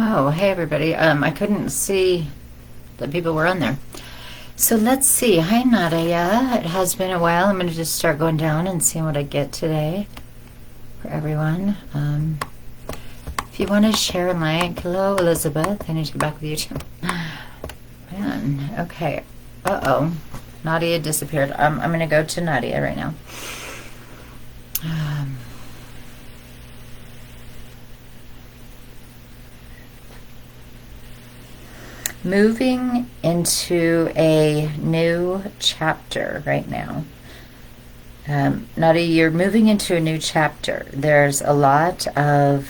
Oh, hey everybody. I couldn't see that people were on there. So let's see. Hi Nadia. It has been a while. I'm going to just start going down and seeing what I get today for everyone. If you want to share a like. Hello, Elizabeth. I need to get back with you too. Man, okay. Uh-oh. Nadia disappeared. I'm going to go to Nadia right now. Moving into a new chapter right now. Nadia, you're moving into a new chapter. There's a lot of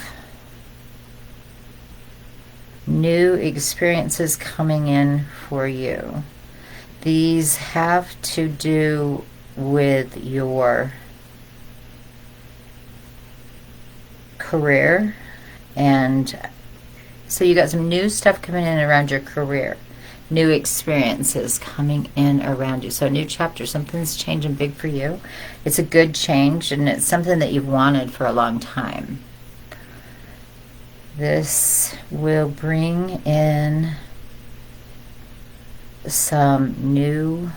new experiences coming in for you. These have to do with your career, and so you got some new stuff coming in around your career, new experiences coming in around you. So a new chapter, something's changing big for you. It's a good change, and it's something that you've wanted for a long time. This will bring in some new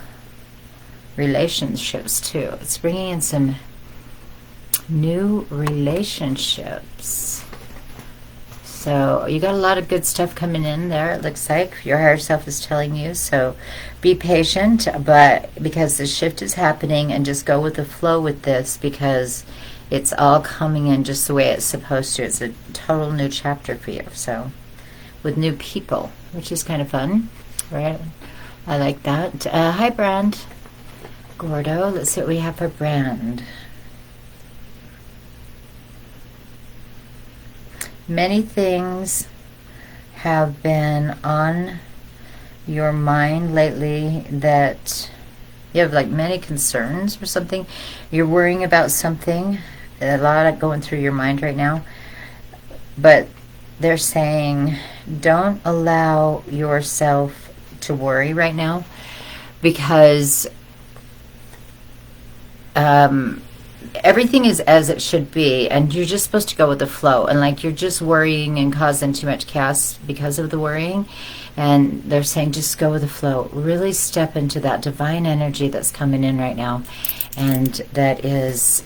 relationships too. It's bringing in some new relationships. So you got a lot of good stuff coming in there, it looks like. Your higher self is telling you. So be patient, but because the shift is happening, and just go with the flow with this, because it's all coming in just the way it's supposed to. It's a total new chapter for you. So with new people, which is kind of fun, right? I like that. Hi, Brand. Gordo, let's see what we have for Brand. Many things have been on your mind lately, that you have like many concerns or something. You're worrying about something. A lot of going through your mind right now. But they're saying don't allow yourself to worry right now, because everything is as it should be, and you're just supposed to go with the flow. And like, you're just worrying and causing too much chaos because of the worrying, and they're saying just go with the flow. Really step into that divine energy that's coming in right now, and that is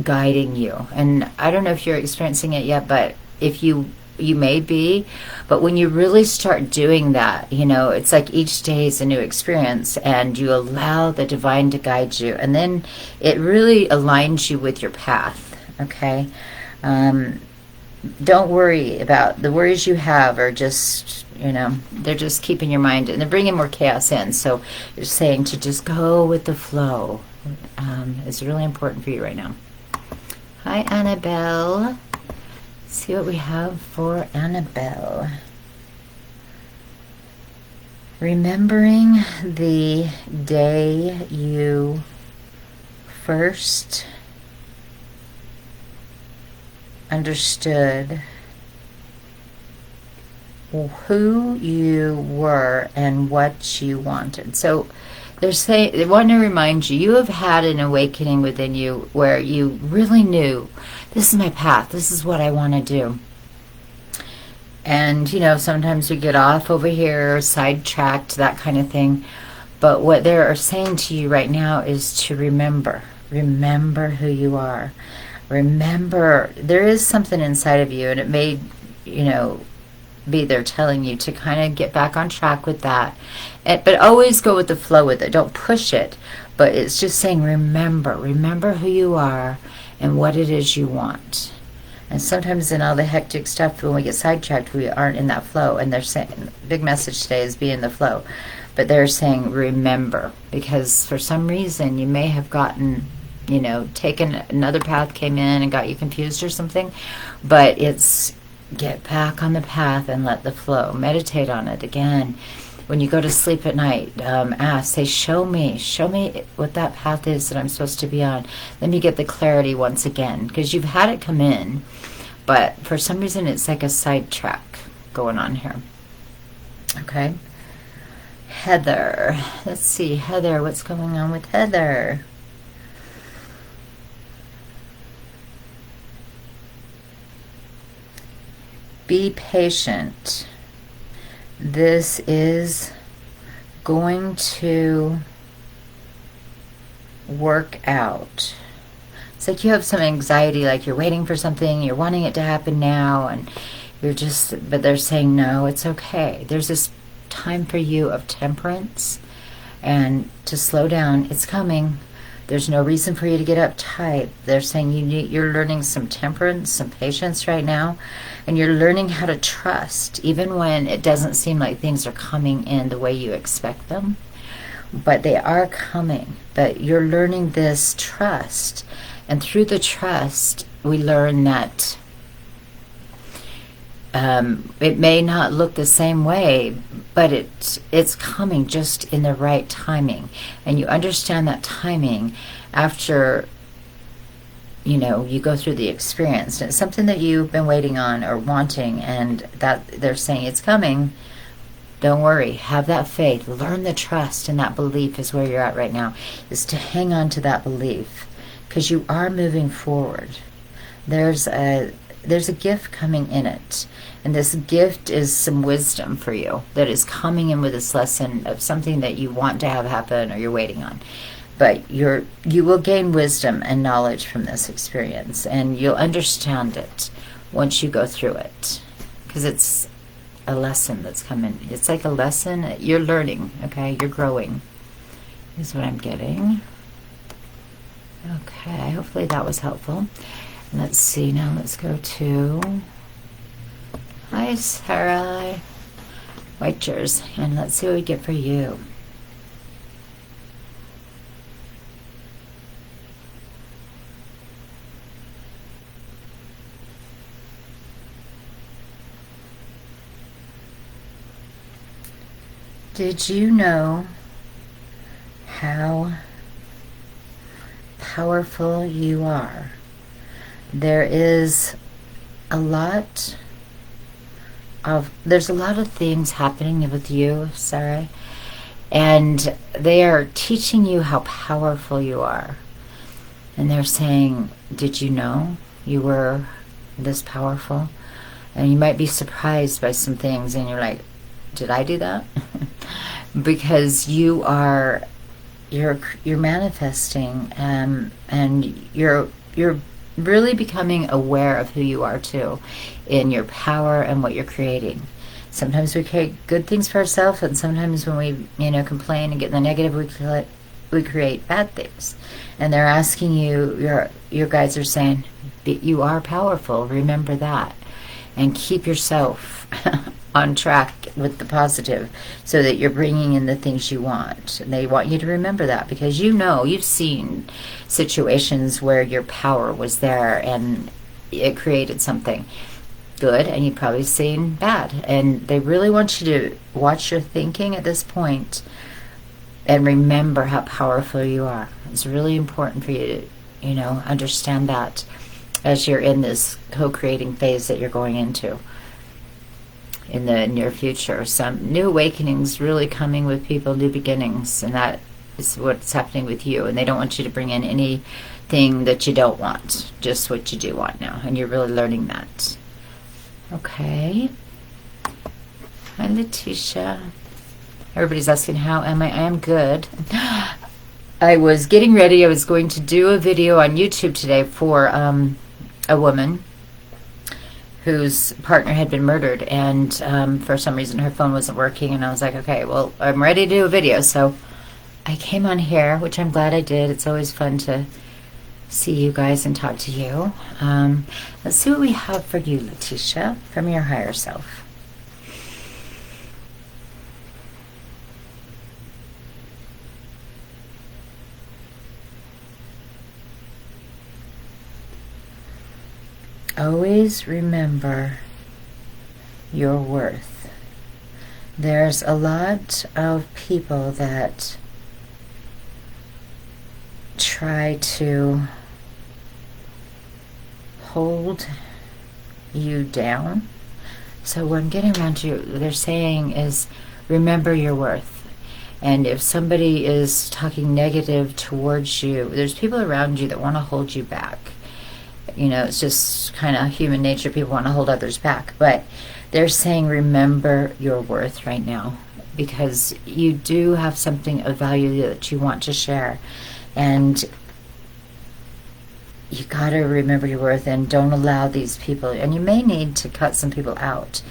guiding you. And I don't know if you're experiencing it yet, but if you may be. But when you really start doing that, you know, it's like each day is a new experience, and you allow the divine to guide you, and then it really aligns you with your path. Okay, don't worry about the worries you have, or just, you know, they're just keeping your mind, and they're bringing more chaos in. So you're saying to just go with the flow. It's really important for you right now. Hi, Annabelle. See what we have for Annabelle. Remembering the day you first understood who you were and what you wanted. So they're saying, they want to remind you, you have had an awakening within you where you really knew, this is my path, this is what I want to do. And, you know, sometimes we get off over here, sidetracked, that kind of thing. But what they're saying to you right now is to remember who you are. Remember, there is something inside of you, and it may, you know, be there telling you to kind of get back on track with that. But always go with the flow with it. Don't push it. But it's just saying, remember who you are and what it is you want. And sometimes in all the hectic stuff, when we get sidetracked, we aren't in that flow. And they're saying, big message today is be in the flow. But they're saying remember, because for some reason you may have gotten, you know, taken another path, came in and got you confused or something. But it's get back on the path and let the flow. Meditate on it again. When you go to sleep at night, ask, say, show me what that path is that I'm supposed to be on. Let me get the clarity once again, because you've had it come in, but for some reason it's like a sidetrack going on here. Okay. Heather. Let's see, Heather, what's going on with Heather? Be patient. This is going to work out. It's like you have some anxiety, like you're waiting for something, you're wanting it to happen now, and but they're saying, no, it's okay. There's this time for you of temperance and to slow down. It's coming. There's no reason for you to get uptight. They're saying you're learning some temperance, some patience right now, and you're learning how to trust, even when it doesn't seem like things are coming in the way you expect them. But they are coming. But you're learning this trust. And through the trust, we learn that it may not look the same way, but it's coming just in the right timing. And you understand that timing after, you go through the experience. And it's something that you've been waiting on or wanting, and that they're saying it's coming. Don't worry. Have that faith. Learn the trust, and that belief is where you're at right now, is to hang on to that belief, because you are moving forward. There's a gift coming in it, and this gift is some wisdom for you that is coming in with this lesson of something that you want to have happen or you're waiting on. But you will gain wisdom and knowledge from this experience, and you'll understand it once you go through it, because it's a lesson that's coming. It's like a lesson. You're learning, okay? You're growing is what I'm getting. Okay, hopefully that was helpful. Let's see, now let's go to, hi Sarah, Whitechers, and let's see what we get for you. Did you know how powerful you are? There's a lot of things happening with you, Sarah, and they are teaching you how powerful you are. And they're saying, did you know you were this powerful? And you might be surprised by some things, and you're like, did I do that? Because you're manifesting, and you're really becoming aware of who you are too, in your power and what you're creating. Sometimes we create good things for ourselves, and sometimes when we complain and get in the negative, we create bad things. And they're asking you, your guides are saying, you are powerful, remember that, and keep yourself on track with the positive, so that you're bringing in the things you want. And they want you to remember that, because you've seen situations where your power was there and it created something good, and you've probably seen bad. And they really want you to watch your thinking at this point and remember how powerful you are. It's really important for you to understand that as you're in this co-creating phase that you're going into in the near future. Some new awakenings really coming with people, new beginnings, and that is what's happening with you. And they don't want you to bring in anything that you don't want, just what you do want now, and you're really learning that. Okay. Hi, Letitia. Everybody's asking, how am I? I am good. I was getting ready. I was going to do a video on YouTube today for a woman whose partner had been murdered, and for some reason her phone wasn't working, and I was like, okay, well, I'm ready to do a video. So I came on here, which I'm glad I did. It's always fun to see you guys and talk to you. Let's see what we have for you, Letitia, from your higher self. Always remember your worth. There's a lot of people that try to hold you down. So what I'm getting around to, they're saying is, remember your worth. And if somebody is talking negative towards you, there's people around you that want to hold you back. You know, it's just kind of human nature. People want to hold others back. But they're saying, remember your worth right now, because you do have something of value that you want to share. And you got to remember your worth, and don't allow these people, and you may need to cut some people out.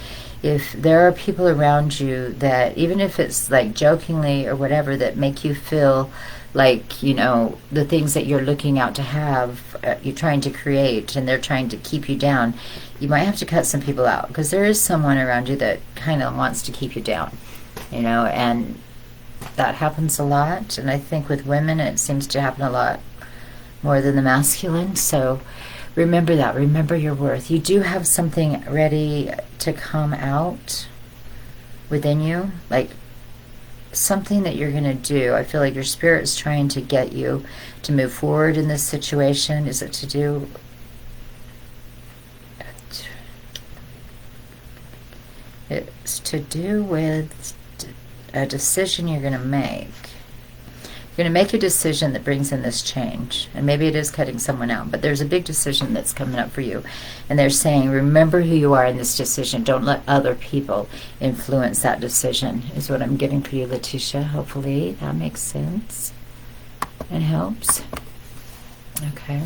If there are people around you that, even if it's like jokingly or whatever, that make you feel like, you know, the things that you're looking out to have, you're trying to create, and they're trying to keep you down, you might have to cut some people out, because there is someone around you that kind of wants to keep you down, you know, and that happens a lot. And I think with women it seems to happen a lot more than the masculine. So remember that. Remember your worth. You do have something ready to come out within you, like something that you're going to do. I feel like your spirit is trying to get you to move forward in this situation. Is it to do... It's to do with a decision you're going to make. You're going to make a decision that brings in this change. And maybe it is cutting someone out, but there's a big decision that's coming up for you. And they're saying, remember who you are in this decision. Don't let other people influence that decision, is what I'm getting for you, Letitia. Hopefully that makes sense and helps. Okay.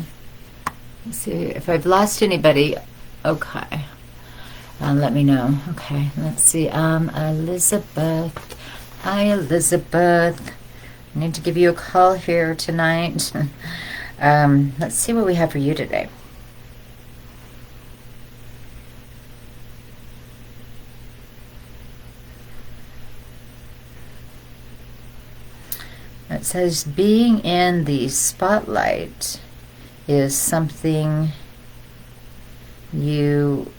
Let's see if I've lost anybody. Okay. Let me know. Okay, let's see. Elizabeth. Hi, Elizabeth. I need to give you a call here tonight. Let's see what we have for you today. It says being in the spotlight is something you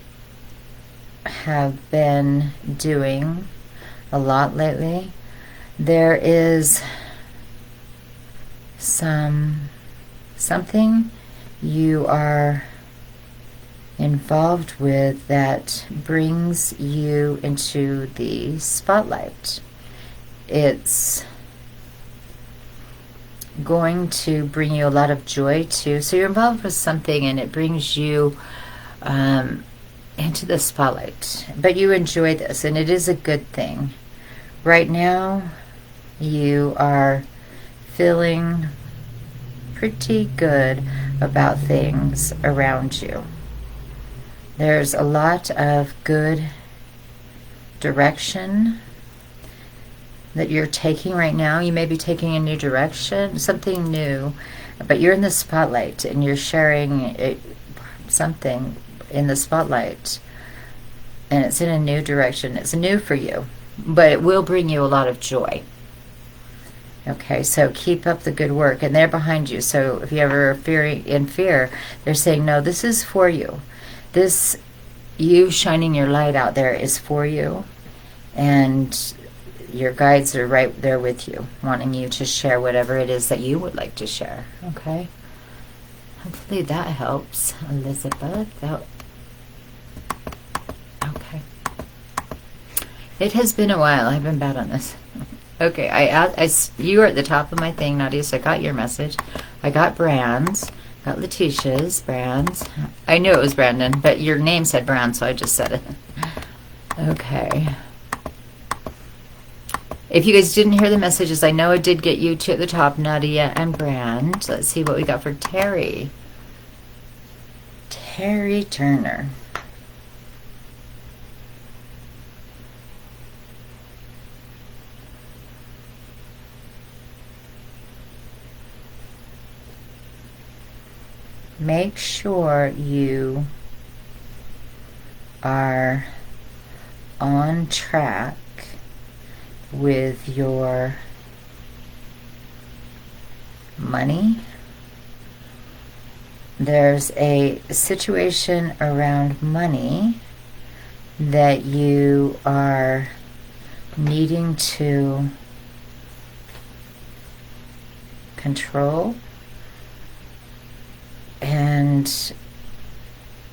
have been doing a lot lately. There is something you are involved with that brings you into the spotlight. It's going to bring you a lot of joy too. So you're involved with something and it brings you into the spotlight. But you enjoy this, and it is a good thing. Right now, you are feeling pretty good about things around you. There's a lot of good direction that you're taking right now. You may be taking a new direction, something new, but you're in the spotlight and you're sharing something in the spotlight, and it's in a new direction. It's new for you, but it will bring you a lot of joy. Okay, so keep up the good work, and they're behind you. So if you ever are in fear, they're saying, no, this is for you. This, you shining your light out there, is for you, and your guides are right there with you, wanting you to share whatever it is that you would like to share. Okay, hopefully that helps, Elizabeth. Okay, it has been a while. I've been bad on this. Okay, you are at the top of my thing, Nadia, so I got your message. I got Brand's, got Letitia's, Brand's. I knew it was Brandon, but your name said Brand, so I just said it. Okay. If you guys didn't hear the messages, I know I did get you two at the top, Nadia and Brand. Let's see what we got for Terry. Terry Turner. Make sure you are on track with your money. There's a situation around money that you are needing to control. And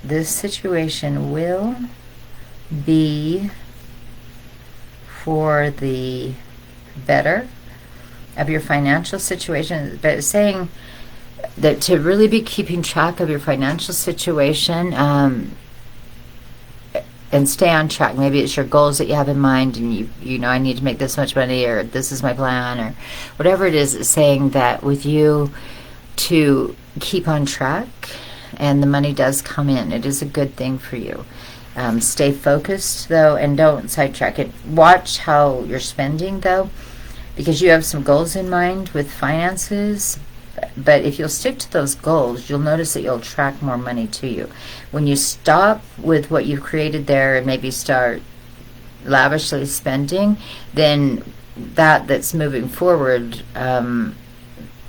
this situation will be for the better of your financial situation. But it's saying that to really be keeping track of your financial situation, and stay on track. Maybe it's your goals that you have in mind, and you know, I need to make this much money, or this is my plan, or whatever it is. It's saying that with you to keep on track, and the money does come in. It is a good thing for you. Stay focused though, and don't sidetrack it. Watch how you're spending though, because you have some goals in mind with finances. But if you'll stick to those goals, you'll notice that you'll attract more money to you. When you stop with what you've created there and maybe start lavishly spending, then that's moving forward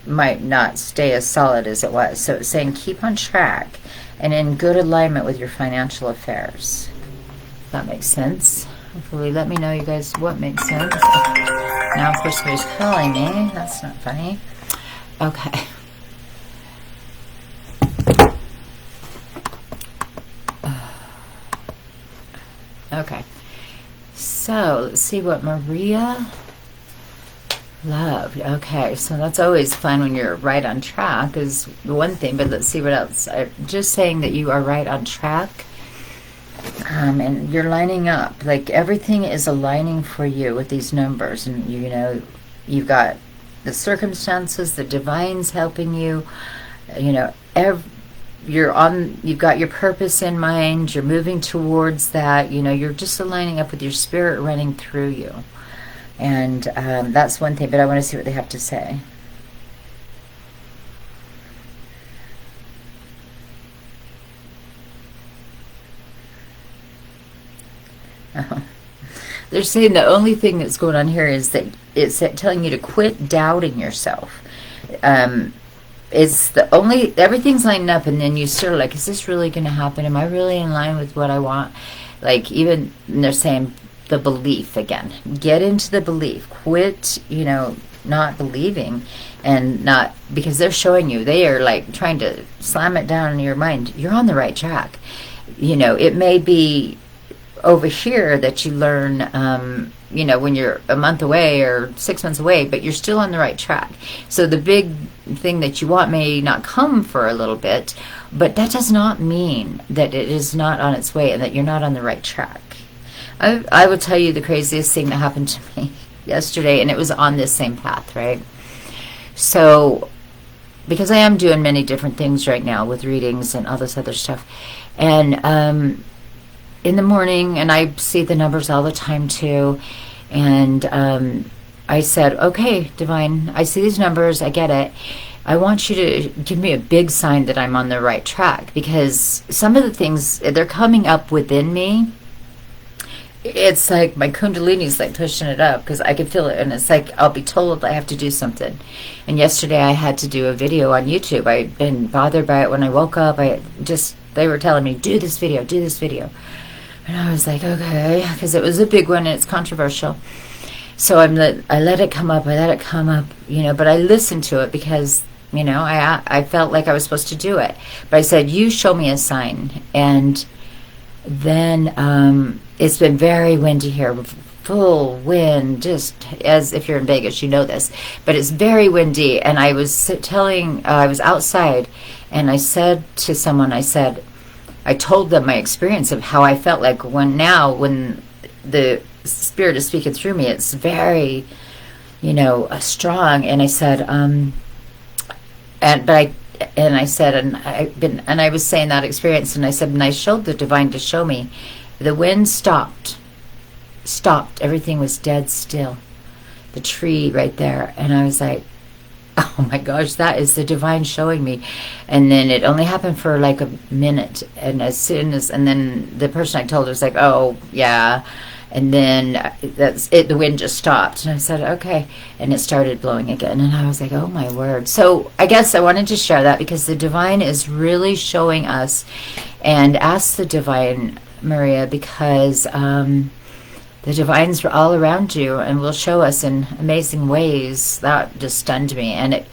might not stay as solid as it was. So it's saying keep on track and in good alignment with your financial affairs. If that makes sense. Hopefully, let me know, you guys, what makes sense. Now, of course, somebody's calling me. That's not funny. Okay. Okay. So, let's see what Maria loved. Okay, so that's always fun when you're right on track is one thing, but let's see what else. I'm just saying that you are right on track. And you're lining up. Like, everything is aligning for you with these numbers. And, you know, you've got the circumstances, the divine's helping you, you know, you've got your purpose in mind, you're moving towards that, you know, you're just aligning up with your spirit running through you. And that's one thing, but I want to see what they have to say. They're saying the only thing that's going on here is that it's telling you to quit doubting yourself. It's the only, everything's lining up, and then you sort of like, is this really going to happen? Am I really in line with what I want? Like, even they're saying the belief again. Get into the belief. Quit, you know, not believing, and not, because they're showing you, they are like trying to slam it down in your mind. You're on the right track. You know, it may be over here that you learn, you know, when you're a month away or 6 months away, but you're still on the right track. So the big thing that you want may not come for a little bit, but that does not mean that it is not on its way and that you're not on the right track. I will tell you the craziest thing that happened to me yesterday, and it was on this same path, right? So, because I am doing many different things right now with readings and all this other stuff, and in the morning, and I see the numbers all the time too, and I said, okay, Divine, I see these numbers, I get it. I want you to give me a big sign that I'm on the right track, because some of the things, they're coming up within me. It's like my kundalini's like pushing it up, because I can feel it, and it's like I'll be told I have to do something. And yesterday I had to do a video on YouTube. I'd been bothered by it when I woke up. They were telling me, do this video, do this video. And I was like, okay, because it was a big one and it's controversial. So I let it come up, you know, but I listened to it because, you know, I felt like I was supposed to do it. But I said, you show me a sign. And then it's been very windy here, full wind, just as if you're in Vegas, you know this. But it's very windy, and I was I was outside, and I said to someone, I told them my experience of how I felt like when the Spirit is speaking through me, it's very, you know, strong. And I said, I was saying that experience, and I said, and I showed the Divine to show me, the wind stopped, everything was dead still, the tree right there, and I was like, oh my gosh, that is the Divine showing me. And then it only happened for like a minute, and then the person I told was like, oh yeah, and then that's it, the wind just stopped, and I said, okay, and it started blowing again, and I was like, oh my word. So I guess I wanted to share that because the Divine is really showing us, and ask the Divine, Maria, because the Divines are all around you and will show us in amazing ways. That just stunned me,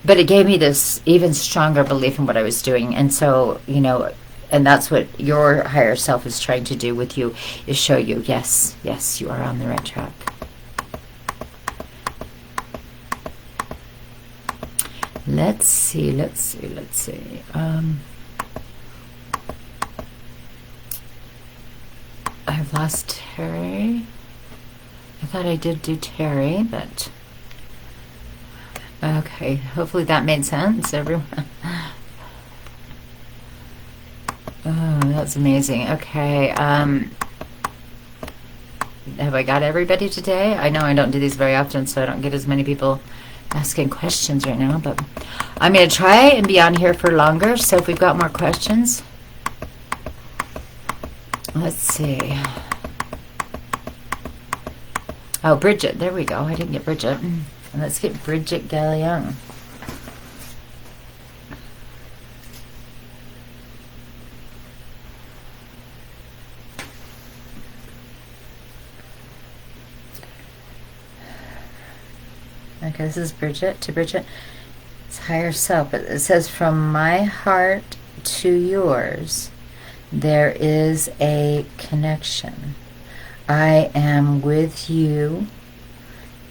but it gave me this even stronger belief in what I was doing. And so, you know, and that's what your higher self is trying to do with you, is show you, yes, you are on the right track. Let's see. I've lost Terry. I thought I did do Terry, but okay. Hopefully that made sense, everyone. Oh, that's amazing. Okay. Have I got everybody today? I know I don't do these very often, so I don't get as many people asking questions right now, but I'm going to try and be on here for longer, so if we've got more questions. Let's see. Oh, Bridget. There we go. I didn't get Bridget. Let's get Bridget Gallion. Okay, this is Bridget. To Bridget, it's higher self. But it says, from my heart to yours, there is a connection. I am with you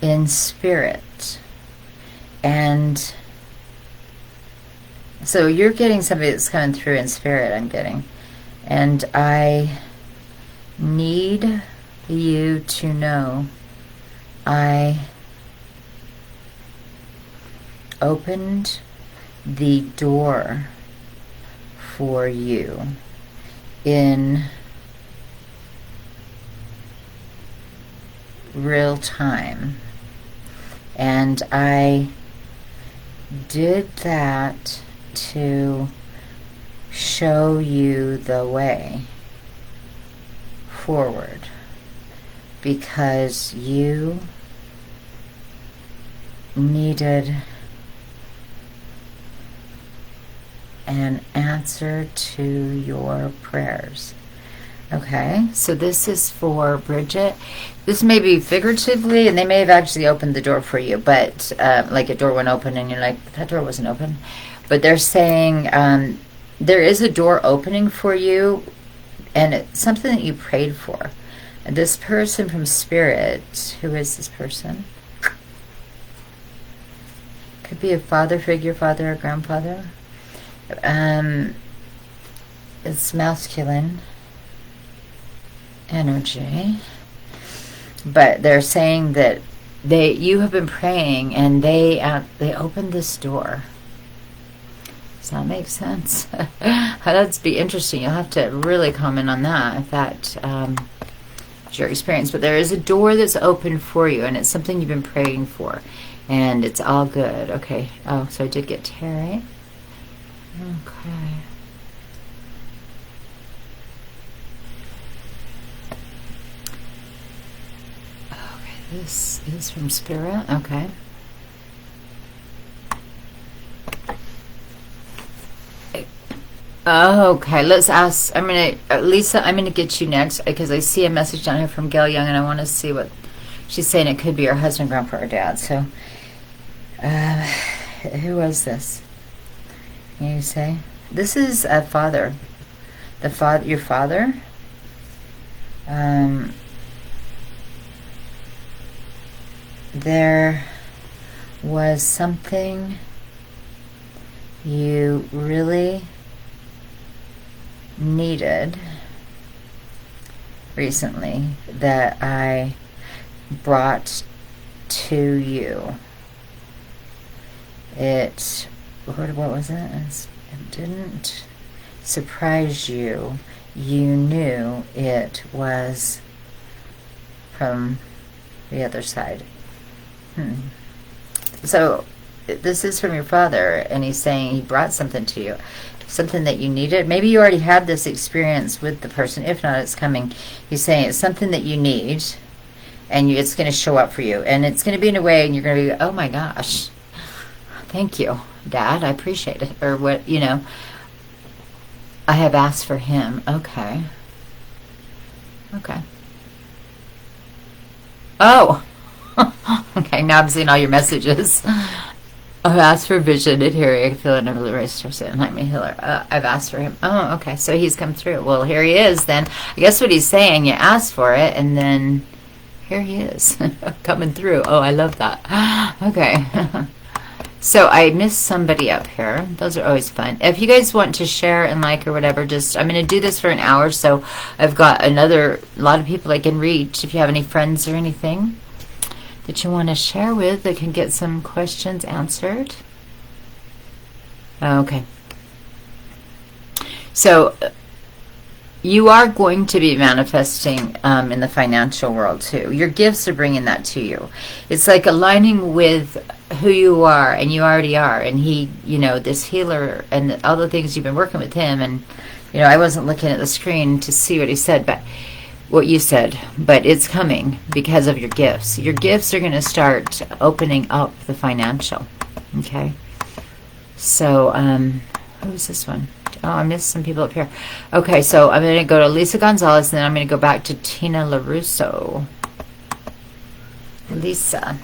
in spirit. And so you're getting somebody that's coming through in spirit, I'm getting. And I need you to know I opened the door for you in real time, and I did that to show you the way forward, because you needed an answer to your prayers. Okay, so this is for Bridget. This may be figuratively, and they may have actually opened the door for you, but like a door went open and you're like, that door wasn't open. But they're saying there is a door opening for you, and it's something that you prayed for. And this person from Spirit, who is this person? Could be a father figure, father or grandfather. It's masculine energy, but they're saying that you have been praying, and they opened this door. Does that make sense? That'd be interesting. You'll have to really comment on that if that is your experience. But there is a door that's open for you, and it's something you've been praying for, and it's all good. Okay. Oh, so I did get Terry. Okay. Okay, this is from Spirit. Okay. Okay, let's ask. Lisa, I'm gonna get you next because I see a message down here from Gail Young, and I want to see what she's saying. It could be her husband, grandpa, or dad. So, who was this? Can you say? This is a father. Your father. There was something you really needed recently that I brought to you. What was it? It didn't surprise you. You knew it was from the other side. So this is from your father, and he's saying he brought something to you, something that you needed. Maybe you already had this experience with the person. If not, it's coming. He's saying it's something that you need, and it's going to show up for you, and it's going to be in a way, and you're going to be, oh my gosh, thank you, Dad, I appreciate it, or what, I have asked for him. Okay. Oh. Okay, now I'm seeing all your messages. I've asked for vision and hearing. I can feel it never raised her sin. Like me healer. I've asked for him. Oh, okay. So he's come through. Well, here he is then. I guess what he's saying, you asked for it, and then here he is coming through. Oh, I love that. Okay. So I missed somebody up here. Those are always fun. If you guys want to share and like or whatever, just, I'm going to do this for an hour, so I've got a lot of people I can reach. If you have any friends or anything that you want to share with that can get some questions answered. Okay. So you are going to be manifesting in the financial world too. Your gifts are bringing that to you. It's like aligning with who you are, and you already are. And he, this healer and all the things you've been working with him. And, I wasn't looking at the screen to see what he said, but what you said, but it's coming because of your gifts. Your gifts are going to start opening up the financial. Okay. So, who's this one? Oh, I missed some people up here. Okay, so I'm going to go to Lisa Gonzalez, and then I'm going to go back to Tina LaRusso. Lisa.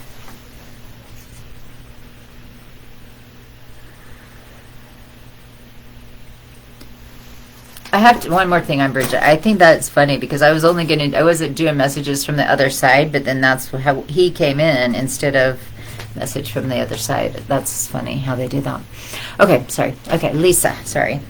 I have one more thing on Bridget. I think that's funny because I wasn't doing messages from the other side, but then that's how he came in instead of message from the other side. That's funny how they do that. Okay, sorry. Okay, Lisa, sorry.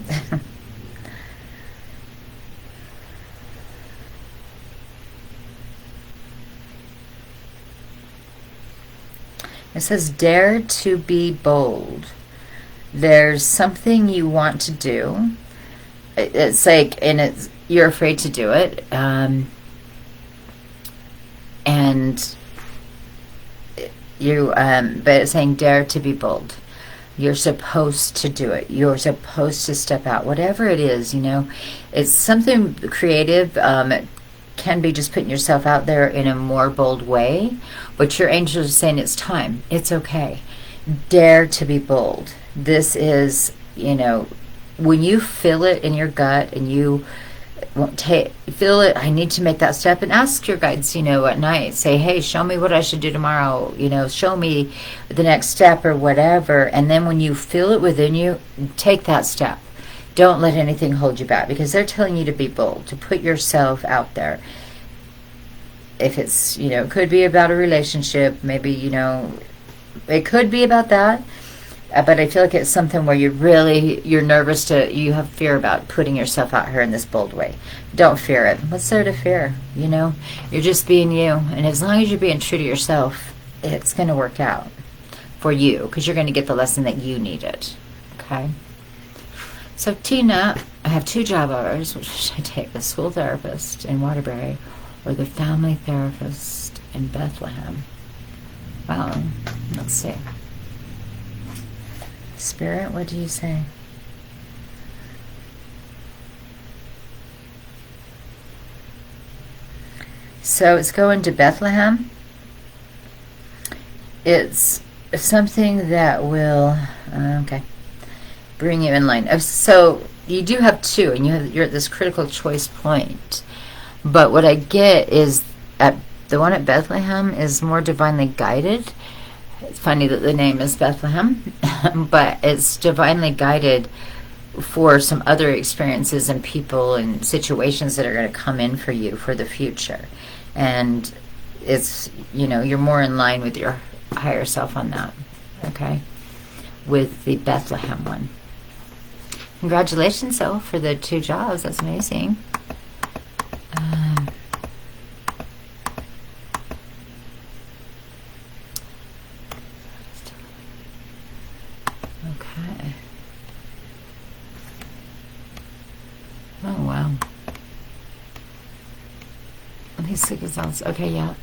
It says, dare to be bold. There's something you want to do. It's like, and you're afraid to do it. And but it's saying dare to be bold. You're supposed to do it. You're supposed to step out. Whatever it is, it's something creative. It can be just putting yourself out there in a more bold way. But your angels are saying it's time. It's okay. Dare to be bold. This is, when you feel it in your gut and you feel it, I need to make that step, and ask your guides, at night, say, hey, show me what I should do tomorrow, show me the next step or whatever. And then when you feel it within you, take that step. Don't let anything hold you back, because they're telling you to be bold, to put yourself out there. If it's, it could be about a relationship, maybe, it could be about that. But I feel like it's something where you're nervous you have fear about putting yourself out here in this bold way. Don't fear it. What's there to fear? You're just being you. And as long as you're being true to yourself, it's going to work out for you, because you're going to get the lesson that you needed. Okay? So Tina, I have 2 job offers. Which should I take? The school therapist in Waterbury or the family therapist in Bethlehem? Well, let's see. Spirit, what do you say? So it's going to Bethlehem. It's something that will, bring you in line. So you do have 2, and you're at this critical choice point. But what I get is the one at Bethlehem is more divinely guided. It's funny that the name is Bethlehem, but it's divinely guided for some other experiences and people and situations that are going to come in for you for the future. And it's, you're more in line with your higher self on that, okay, with the Bethlehem one. Congratulations, though, for the 2 jobs. That's amazing. Okay. Oh, wow. Lisa Gonzalez. Okay, yeah,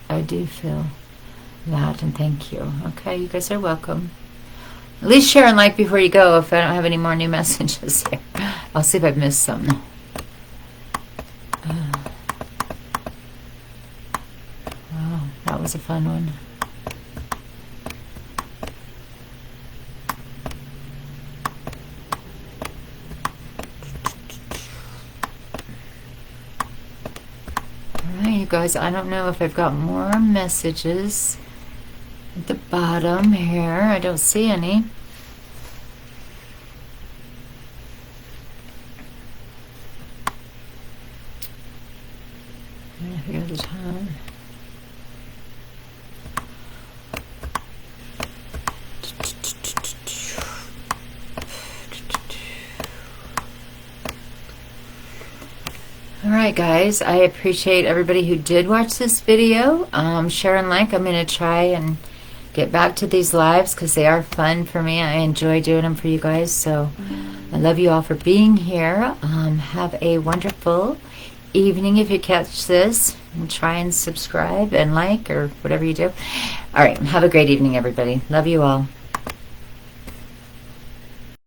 I do feel that, and thank you. Okay, you guys are welcome. At least share and like before you go if I don't have any more new messages here. I'll see if I've missed some. Wow, that was a fun one. Alright, you guys, I don't know if I've got more messages at the bottom here. I don't see any. I forgot the time. All right, guys, I appreciate everybody who did watch this video. Share and like. I'm going to try and get back to these lives because they are fun for me. I enjoy doing them for you guys. So I love you all for being here. Have a wonderful evening if you catch this. And try and subscribe and like or whatever you do. All right, have a great evening, everybody. Love you all.